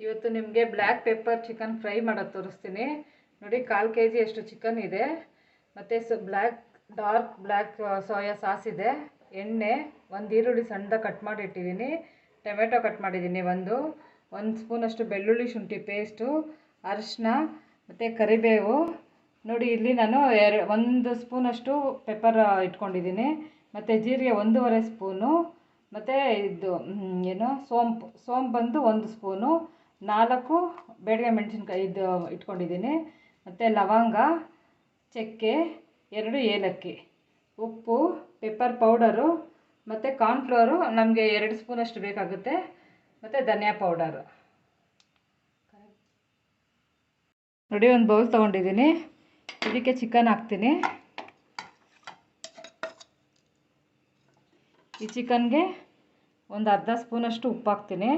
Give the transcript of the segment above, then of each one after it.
ಇವತ್ತು ನಿಮಗೆ black pepper chicken fry ಮಾಡೋದು ತೋರಿಸ್ತೀನಿ ನೋಡಿ. 1/4 kg ಅಷ್ಟು ಚಿಕನ್ ಇದೆ, ಮತ್ತು ಡಾರ್ಕ್ ಬ್ಲ್ಯಾಕ್ ಸೋಯಾ ಸಾಸ್ ಇದೆ, ಎಣ್ಣೆ, ಒಂದು ಈರುಳ್ಳಿ ಸಣ್ಣದಾಗಿ ಕಟ್ ಮಾಡಿ ಇಟ್ಟಿದ್ದೀನಿ, ಟೊಮೆಟೊ ಕಟ್ ಮಾಡಿದ್ದೀನಿ, ಒಂದು ಸ್ಪೂನಷ್ಟು ಬೆಳ್ಳುಳ್ಳಿ ಶುಂಠಿ ಪೇಸ್ಟು, ಅರಿಶಿನ ಮತ್ತು ಕರಿಬೇವು. ನೋಡಿ ಇಲ್ಲಿ ನಾನು 1 ಸ್ಪೂನಷ್ಟು ಪೆಪ್ಪರ್ ಇಟ್ಕೊಂಡಿದ್ದೀನಿ, ಮತ್ತು ಜೀರಿಗೆ 1.5 ಸ್ಪೂನು, ಮತ್ತು ಇದು ಸೋಂಪು ಬಂದು 1 ಸ್ಪೂನು, 4 ಬೇಡಿಗೆ ಮೆಣಸಿನ್ಕಾಯಿ ಇದು ಇಟ್ಕೊಂಡಿದ್ದೀನಿ, ಮತ್ತು ಲವಂಗ, ಚಕ್ಕೆ, 2 ಏಲಕ್ಕಿ, ಉಪ್ಪು, ಪೆಪ್ಪರ್ ಪೌಡರು, ಮತ್ತು ಕಾರ್ನ್ಫ್ಲೋರು ನಮಗೆ 2 ಸ್ಪೂನಷ್ಟು ಬೇಕಾಗುತ್ತೆ, ಮತ್ತು ಧನಿಯಾ ಪೌಡರು. ನೋಡಿ ಒಂದು ಬೌಲ್ ತೊಗೊಂಡಿದ್ದೀನಿ, ಇದಕ್ಕೆ ಚಿಕನ್ ಹಾಕ್ತೀನಿ. ಈ ಚಿಕನ್ಗೆ ಒಂದು ಅರ್ಧ ಸ್ಪೂನಷ್ಟು ಉಪ್ಪು ಹಾಕ್ತೀನಿ,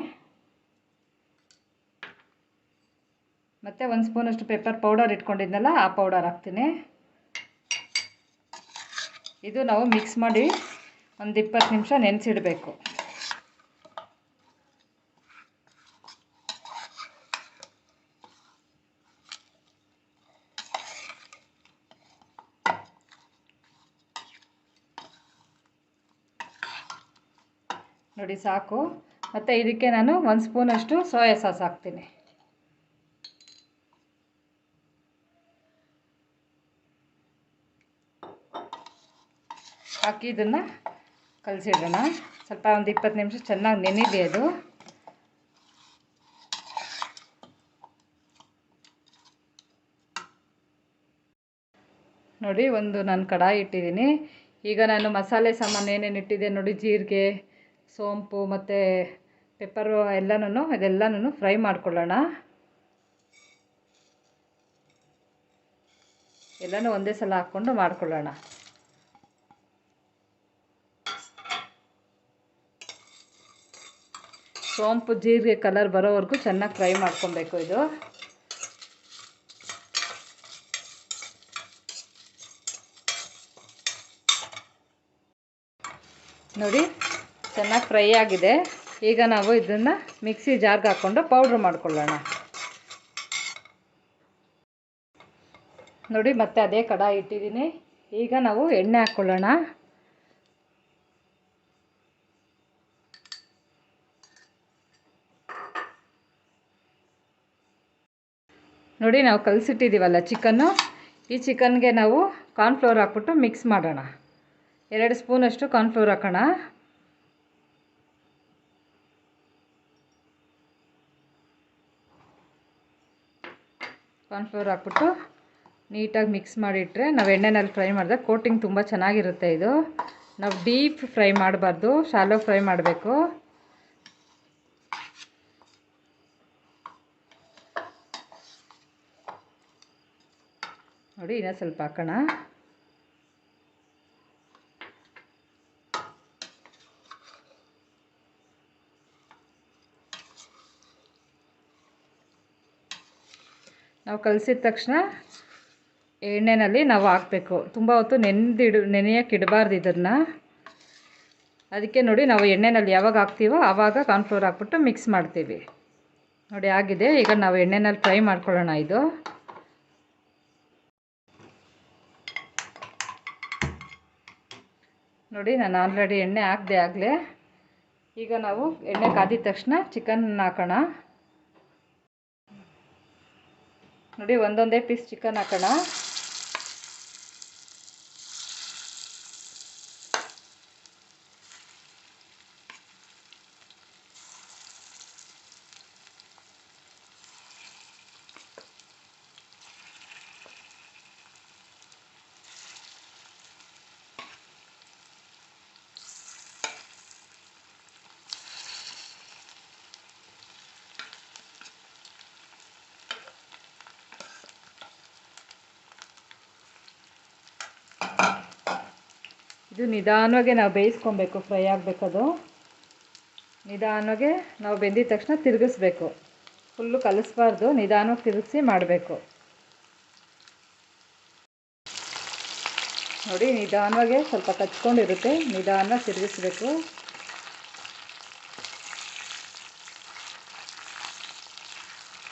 ಮತ್ತು 1 ಸ್ಪೂನಷ್ಟು ಪೆಪ್ಪರ್ ಪೌಡರ್ ಇಟ್ಕೊಂಡಿದ್ನಲ್ಲ ಆ ಪೌಡರ್ ಹಾಕ್ತೀನಿ. ಇದು ನಾವು ಮಿಕ್ಸ್ ಮಾಡಿ ಒಂದು 20 ನಿಮಿಷ ನೆನೆಸಿಡಬೇಕು. ನೋಡಿ ಸಾಕು. ಮತ್ತು ಇದಕ್ಕೆ ನಾನು 1 ಸ್ಪೂನಷ್ಟು ಸೋಯಾ ಸಾಸ್ ಹಾಕ್ತೀನಿ. ಹಾಕಿ ಇದನ್ನು ಕಲಸಿಡೋಣ. ಸ್ವಲ್ಪ ಒಂದು 20 ನಿಮಿಷ ಚೆನ್ನಾಗಿ ನೆನೆಯಲಿ ಅದು. ನೋಡಿ ನಾನು ಕಡಾಯಿ ಇಟ್ಟಿದ್ದೀನಿ. ಈಗ ನಾನು ಮಸಾಲೆ ಸಾಮಾನು ಏನೇನು ಇಟ್ಟಿದ್ದೆ ನೋಡಿ, ಜೀರಿಗೆ, ಸೋಂಪು ಮತ್ತು ಪೆಪ್ಪರು ಇದೆಲ್ಲನೂ ಫ್ರೈ ಮಾಡ್ಕೊಳ್ಳೋಣ. ಎಲ್ಲನೂ ಒಂದೇ ಸಲ ಹಾಕ್ಕೊಂಡು ಮಾಡ್ಕೊಳ್ಳೋಣ. ಸೋಂಪು ಜೀರಿಗೆ ಕಲರ್ ಬರೋವರೆಗೂ ಚೆನ್ನಾಗಿ ಫ್ರೈ ಮಾಡ್ಕೊಬೇಕು. ಇದು ನೋಡಿ ಚೆನ್ನಾಗಿ ಫ್ರೈ ಆಗಿದೆ. ಈಗ ನಾವು ಇದನ್ನು ಮಿಕ್ಸಿ ಜಾರ್ಗೆ ಹಾಕ್ಕೊಂಡು ಪೌಡ್ರ್ ಮಾಡ್ಕೊಳ್ಳೋಣ. ನೋಡಿ ಮತ್ತೆ ಅದೇ ಕಡಾಯಿ ಇಟ್ಟಿದ್ದೀನಿ. ಈಗ ನಾವು ಎಣ್ಣೆ ಹಾಕ್ಕೊಳ್ಳೋಣ. ನೋಡಿ ನಾವು ಕಲಸಿಟ್ಟಿದ್ದೀವಲ್ಲ ಚಿಕನ್ನು, ಈ ಚಿಕನ್ಗೆ ನಾವು ಕಾರ್ನ್ಫ್ಲೋರ್ ಹಾಕ್ಬಿಟ್ಟು ಮಿಕ್ಸ್ ಮಾಡೋಣ. 2 ಸ್ಪೂನಷ್ಟು ಕಾರ್ನ್ಫ್ಲೋರ್ ಹಾಕೋಣ. ಕಾರ್ನ್ಫ್ಲೋರ್ ಹಾಕ್ಬಿಟ್ಟು ನೀಟಾಗಿ ಮಿಕ್ಸ್ ಮಾಡಿಟ್ರೆ ನಾವು ಎಣ್ಣೆನಲ್ಲಿ ಫ್ರೈ ಮಾಡಿದ್ರೆ ಕೋಟಿಂಗ್ ತುಂಬ ಚೆನ್ನಾಗಿರುತ್ತೆ. ಇದು ನಾವು ಡೀಪ್ ಫ್ರೈ ಮಾಡಬಾರ್ದು, ಶಾಲೋ ಫ್ರೈ ಮಾಡಬೇಕು. ನೋಡಿ ಇನ್ನೂ ಸ್ವಲ್ಪ ಹಾಕೋಣ. ನಾವು ಕಲಸಿದ ತಕ್ಷಣ ಎಣ್ಣೆಯಲ್ಲಿ ನಾವು ಹಾಕಬೇಕು. ತುಂಬ ಹೊತ್ತು ನೆನೆಯೋಕ್ಕೆ ಇಡಬಾರ್ದು ಇದನ್ನು. ಅದಕ್ಕೆ ನೋಡಿ ನಾವು ಎಣ್ಣೆಯಲ್ಲಿ ಯಾವಾಗ ಹಾಕ್ತೀವೋ ಆವಾಗ ಕಾರ್ನ್ಫ್ಲೋರ್ ಹಾಕ್ಬಿಟ್ಟು ಮಿಕ್ಸ್ ಮಾಡ್ತೀವಿ. ನೋಡಿ ಆಗಿದೆ. ಈಗ ನಾವು ಎಣ್ಣೆಯಲ್ಲಿ ಫ್ರೈ ಮಾಡ್ಕೊಳ್ಳೋಣ. ಇದು ನೋಡಿ ನಾನು ಆಲ್ರೆಡಿ ಎಣ್ಣೆ ಹಾಕಿದೆ ಆಗಲೇ. ಈಗ ನಾವು ಎಣ್ಣೆ ಕಾದಿದ ತಕ್ಷಣ ಚಿಕನ್ ಹಾಕೋಣ. ನೋಡಿ ಒಂದೊಂದೇ ಪೀಸ್ ಚಿಕನ್ ಹಾಕೋಣ. ಇದು ನಿಧಾನವಾಗಿ ನಾವು ಬೇಯಿಸ್ಕೊಬೇಕು, ಫ್ರೈ ಆಗಬೇಕದು. ನಿಧಾನವಾಗಿ ನಾವು ಬೆಂದಿದ ತಕ್ಷಣ ತಿರುಗಿಸ್ಬೇಕು. ಫುಲ್ಲು ಕಲಿಸ್ಬಾರ್ದು, ನಿಧಾನವಾಗಿ ತಿರುಗಿಸಿ ಮಾಡಬೇಕು. ನೋಡಿ ನಿಧಾನವಾಗಿ ಸ್ವಲ್ಪ ಕಚ್ಕೊಂಡಿರುತ್ತೆ, ನಿಧಾನವಾಗಿ ತಿರುಗಿಸ್ಬೇಕು.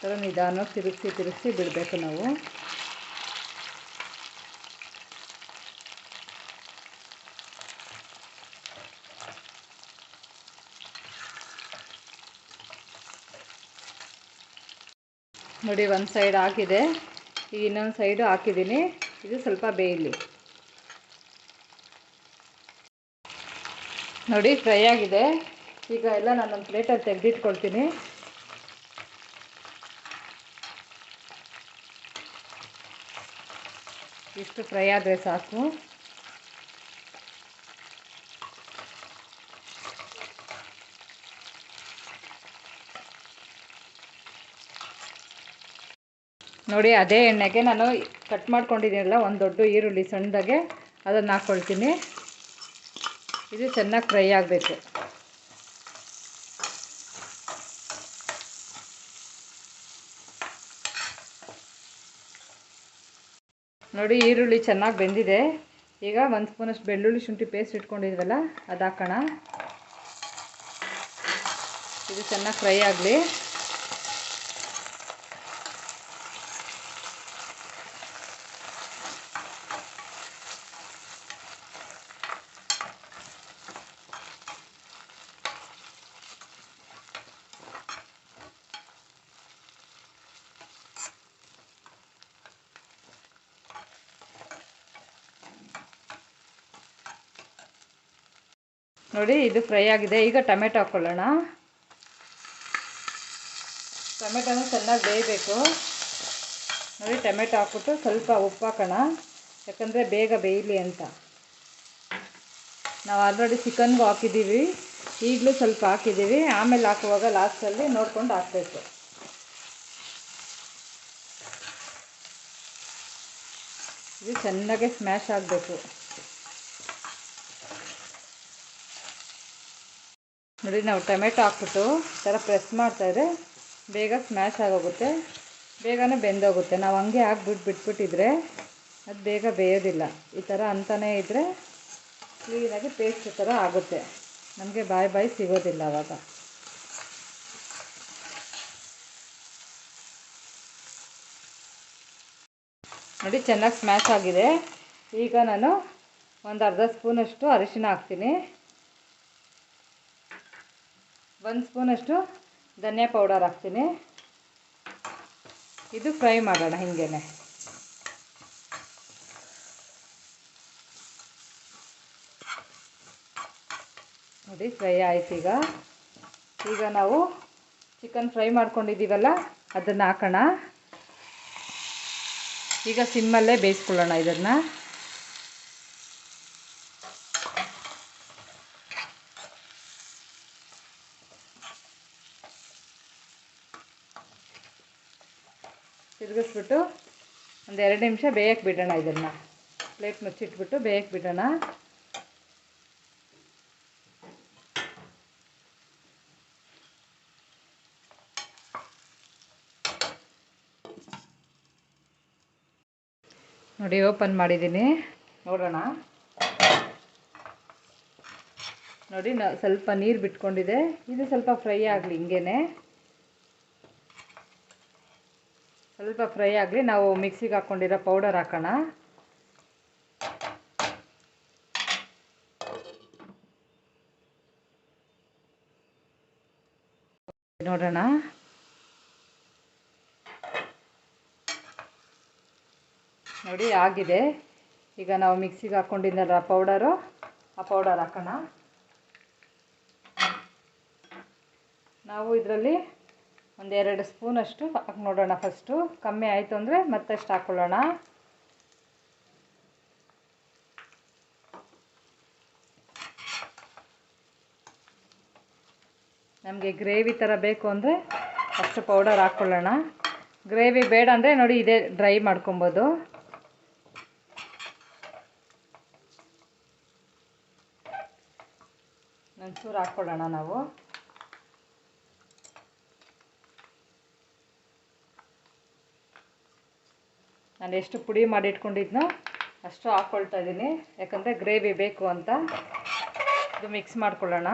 ಥರ ನಿಧಾನವಾಗಿ ತಿರುಗಿಸಿ ಬಿಡಬೇಕು ನಾವು. ನೋಡಿ ಒಂದು ಸೈಡ್ ಹಾಕಿದೆ, ಈಗ ಇನ್ನೊಂದು ಸೈಡು ಹಾಕಿದ್ದೀನಿ. ಇದು ಸ್ವಲ್ಪ ಬೇಯಲಿ. ನೋಡಿ ಫ್ರೈ ಆಗಿದೆ. ಈಗ ಎಲ್ಲ ನಾನೊಂದು ಪ್ಲೇಟಲ್ಲಿ ತೆಗೆದಿಟ್ಕೊಳ್ತೀನಿ. ಇಷ್ಟು ಫ್ರೈ ಆದರೆ ಸಾಕು. ನೋಡಿ ಅದೇ ಎಣ್ಣೆಗೆ ನಾನು ಕಟ್ ಮಾಡ್ಕೊಂಡಿದ್ದೀನಲ್ಲ ಒಂದು ದೊಡ್ಡ ಈರುಳ್ಳಿ ಸಣ್ಣದಾಗೆ, ಅದನ್ನು ಹಾಕ್ಕೊಳ್ತೀನಿ. ಇದು ಚೆನ್ನಾಗಿ ಫ್ರೈ ಆಗಬೇಕು. ನೋಡಿ ಈರುಳ್ಳಿ ಚೆನ್ನಾಗಿ ಬೆಂದಿದೆ. ಈಗ 1 ಸ್ಪೂನಷ್ಟು ಬೆಳ್ಳುಳ್ಳಿ ಶುಂಠಿ ಪೇಸ್ಟ್ ಇಟ್ಕೊಂಡಿದ್ವಲ್ಲ ಅದು ಹಾಕೋಣ. ಇದು ಚೆನ್ನಾಗಿ ಫ್ರೈ ಆಗಲಿ. ನೋಡಿ ಇದು ಫ್ರೈ ಆಗಿದೆ. ಈಗ ಟೊಮೆಟೊ ಹಾಕ್ಕೊಳ್ಳೋಣ. ಟೊಮೆಟೊನ ಚೆನ್ನಾಗಿ ಬೇಯಬೇಕು. ನೋಡಿ ಟೊಮೆಟೊ ಹಾಕ್ಬಿಟ್ಟು ಸ್ವಲ್ಪ ಉಪ್ಪು ಹಾಕೋಣ, ಯಾಕಂದರೆ ಬೇಗ ಬೇಯಲಿ ಅಂತ. ನಾವು ಆಲ್ರೆಡಿ ಚಿಕನ್ಗೂ ಹಾಕಿದ್ದೀವಿ, ಈಗಲೂ ಸ್ವಲ್ಪ ಹಾಕಿದ್ದೀವಿ. ಆಮೇಲೆ ಹಾಕುವಾಗ ಲಾಸ್ಟಲ್ಲಿ ನೋಡ್ಕೊಂಡು ಹಾಕಬೇಕು. ಇದು ಚೆನ್ನಾಗೆ ಸ್ಮ್ಯಾಶ್ ಆಗಬೇಕು. ನೋಡಿ ನಾವು ಟೊಮೆಟೊ ಹಾಕ್ಬಿಟ್ಟು ಈ ಥರ ಪ್ರೆಸ್ ಮಾಡ್ತಾಯಿದ್ರೆ ಬೇಗ ಸ್ಮ್ಯಾಶ್ ಆಗೋಗುತ್ತೆ, ಬೇಗನೆ ಬೆಂದೋಗುತ್ತೆ. ನಾವು ಹಂಗೆ ಬಿಟ್ಬಿಟ್ಟಿದ್ರೆ ಅದು ಬೇಗ ಬೇಯೋದಿಲ್ಲ. ಈ ಥರ ಅಂತಾನೇ ಇದ್ದರೆ ಕ್ಲೀನಾಗಿ ಪೇಸ್ಟ್ ಥರ ಆಗುತ್ತೆ, ನಮಗೆ ಬಾಯಿ ಸಿಗೋದಿಲ್ಲ ಆವಾಗ. ನೋಡಿ ಚೆನ್ನಾಗಿ ಸ್ಮ್ಯಾಶ್ ಆಗಿದೆ. ಈಗ ನಾನು ಒಂದು ಅರ್ಧ ಸ್ಪೂನಷ್ಟು ಅರಿಶಿನ ಹಾಕ್ತೀನಿ. 1 ಸ್ಪೂನಷ್ಟು ಧನಿಯಾ ಪೌಡರ್ ಹಾಕ್ತೀನಿ. ಇದು ಫ್ರೈ ಮಾಡೋಣ ಹಿಂಗೇನೆ. ನೋಡಿ ಫ್ರೈ ಆಯ್ತು. ಈಗ ನಾವು ಚಿಕನ್ ಫ್ರೈ ಮಾಡ್ಕೊಂಡಿದ್ದೀವಲ್ಲ ಅದನ್ನು ಹಾಕೋಣ. ಈಗ ಸಿಮ್ಮಲ್ಲೇ ಬೇಯಿಸ್ಕೊಳ್ಳೋಣ ಇದನ್ನು. ತಿರುಗಿಸ್ಬಿಟ್ಟು ಒಂದು 2 ನಿಮಿಷ ಬೇಯಕ್ಕೆ ಬಿಡೋಣ. ಇದನ್ನು ಪ್ಲೇಟ್ ಮುಚ್ಚಿಟ್ಬಿಟ್ಟು ಬೇಯಕ್ಕೆ ಬಿಡೋಣ. ನೋಡಿ ಓಪನ್ ಮಾಡಿದ್ದೀನಿ, ನೋಡೋಣ. ನೋಡಿ ಸ್ವಲ್ಪ ನೀರು ಬಿಟ್ಕೊಂಡಿದೆ. ಇದು ಸ್ವಲ್ಪ ಫ್ರೈ ಆಗಲಿ, ಹಿಂಗೇನೆ ಸ್ವಲ್ಪ ಫ್ರೈ ಆಗಲಿ. ನಾವು ಮಿಕ್ಸಿಗೆ ಹಾಕ್ಕೊಂಡಿರೋ ಪೌಡರ್ ಹಾಕೋಣ. ನೋಡೋಣ. ನೋಡಿ ಆಗಿದೆ. ಈಗ ನಾವು ಮಿಕ್ಸಿಗೆ ಹಾಕ್ಕೊಂಡಿದ್ದಲ್ಲ ಪೌಡರು, ಆ ಪೌಡರ್ ಹಾಕೋಣ. ನಾವು ಇದರಲ್ಲಿ ಒಂದು 2 ಸ್ಪೂನಷ್ಟು ಹಾಕಿ ನೋಡೋಣ. ಫಸ್ಟು ಕಮ್ಮಿ ಆಯಿತು ಅಂದರೆ ಮತ್ತಷ್ಟು ಹಾಕ್ಕೊಳ್ಳೋಣ. ನಮಗೆ ಗ್ರೇವಿ ಥರ ಬೇಕು ಅಂದರೆ ಅಷ್ಟು ಪೌಡರ್ ಹಾಕ್ಕೊಳ್ಳೋಣ. ಗ್ರೇವಿ ಬೇಡ ಅಂದರೆ ನೋಡಿ ಇದೇ ಡ್ರೈ ಮಾಡ್ಕೊಬೋದು. ಒಂಚೂರು ಹಾಕ್ಕೊಳ್ಳೋಣ ನಾವು. ನಾನು ಎಷ್ಟು ಪುಡಿ ಮಾಡಿಟ್ಕೊಂಡಿದ್ನೋ ಅಷ್ಟು ಹಾಕ್ಕೊಳ್ತಾ ಇದ್ದೀನಿ, ಯಾಕಂದರೆ ಗ್ರೇವಿ ಬೇಕು ಅಂತ. ಇದು ಮಿಕ್ಸ್ ಮಾಡ್ಕೊಳ್ಳೋಣ.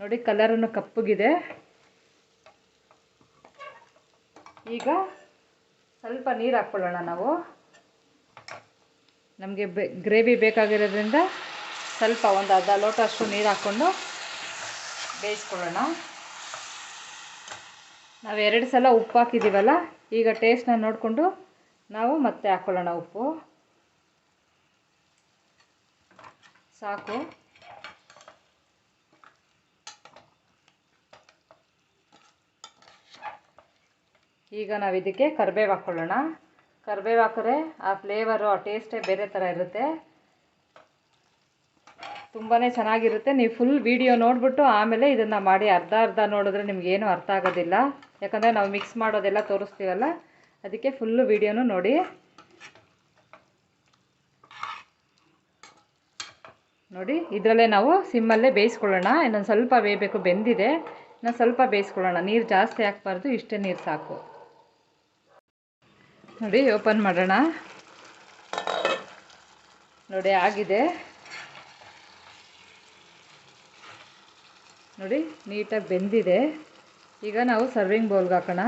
ನೋಡಿ ಕಲರನ್ನು ಕಪ್ಪಗಿದೆ. ಈಗ ಸ್ವಲ್ಪ ನೀರು ಹಾಕ್ಕೊಳ್ಳೋಣ ನಾವು. ನಮಗೆ ಗ್ರೇವಿ ಬೇಕಾಗಿರೋದ್ರಿಂದ ಸ್ವಲ್ಪ ಒಂದು ಅರ್ಧ ಲೋಟ ಅಷ್ಟು ನೀರು ಹಾಕ್ಕೊಂಡು ಬೇಯಿಸ್ಕೊಳ್ಳೋಣ. ನಾವು 2 ಸಲ ಉಪ್ಪು ಹಾಕಿದ್ದೀವಲ್ಲ, ಈಗ ಟೇಸ್ಟ್ನ ನೋಡಿಕೊಂಡು ನಾವು ಮತ್ತೆ ಹಾಕ್ಕೊಳ್ಳೋಣ. ಉಪ್ಪು ಸಾಕು. ಈಗ ನಾವು ಇದಕ್ಕೆ ಕರಿಬೇವು ಹಾಕ್ಕೊಳ್ಳೋಣ. ಕರಿಬೇವು ಹಾಕಿದ್ರೆ ಆ ಫ್ಲೇವರು, ಆ ಟೇಸ್ಟೇ ಬೇರೆ ಥರ ಇರುತ್ತೆ, ತುಂಬಾ ಚೆನ್ನಾಗಿರುತ್ತೆ. ನೀವು ಫುಲ್ ವಿಡಿಯೋ ನೋಡಿಬಿಟ್ಟು ಆಮೇಲೆ ಇದನ್ನು ಮಾಡಿ. ಅರ್ಧ ನೋಡಿದ್ರೆ ನಿಮಗೇನು ಅರ್ಥ ಆಗೋದಿಲ್ಲ, ಯಾಕಂದರೆ ನಾವು ಮಿಕ್ಸ್ ಮಾಡೋದೆಲ್ಲ ತೋರಿಸ್ತೀವಲ್ಲ, ಅದಕ್ಕೆ ಫುಲ್ಲು ವಿಡಿಯೋನು ನೋಡಿ. ನೋಡಿ, ಇದರಲ್ಲೇ ನಾವು ಸಿಮ್ಮಲ್ಲೇ ಬೇಯಿಸ್ಕೊಳ್ಳೋಣ. ಇನ್ನೊಂದು ಸ್ವಲ್ಪ ಬೇಯಬೇಕು, ಬೆಂದಿದೆ, ಇನ್ನೊಂದು ಸ್ವಲ್ಪ ಬೇಯಿಸ್ಕೊಳ್ಳೋಣ. ನೀರು ಜಾಸ್ತಿ ಹಾಕ್ಬಾರ್ದು, ಇಷ್ಟೇ ನೀರು ಸಾಕು. ನೋಡಿ, ಓಪನ್ ಮಾಡೋಣ. ನೋಡಿ, ಆಗಿದೆ. ನೋಡಿ, ನೀಟಾಗಿ ಬೆಂದಿದೆ. ಈಗ ನಾವು ಸರ್ವಿಂಗ್ ಬೌಲ್ಗೆ ಹಾಕೋಣ.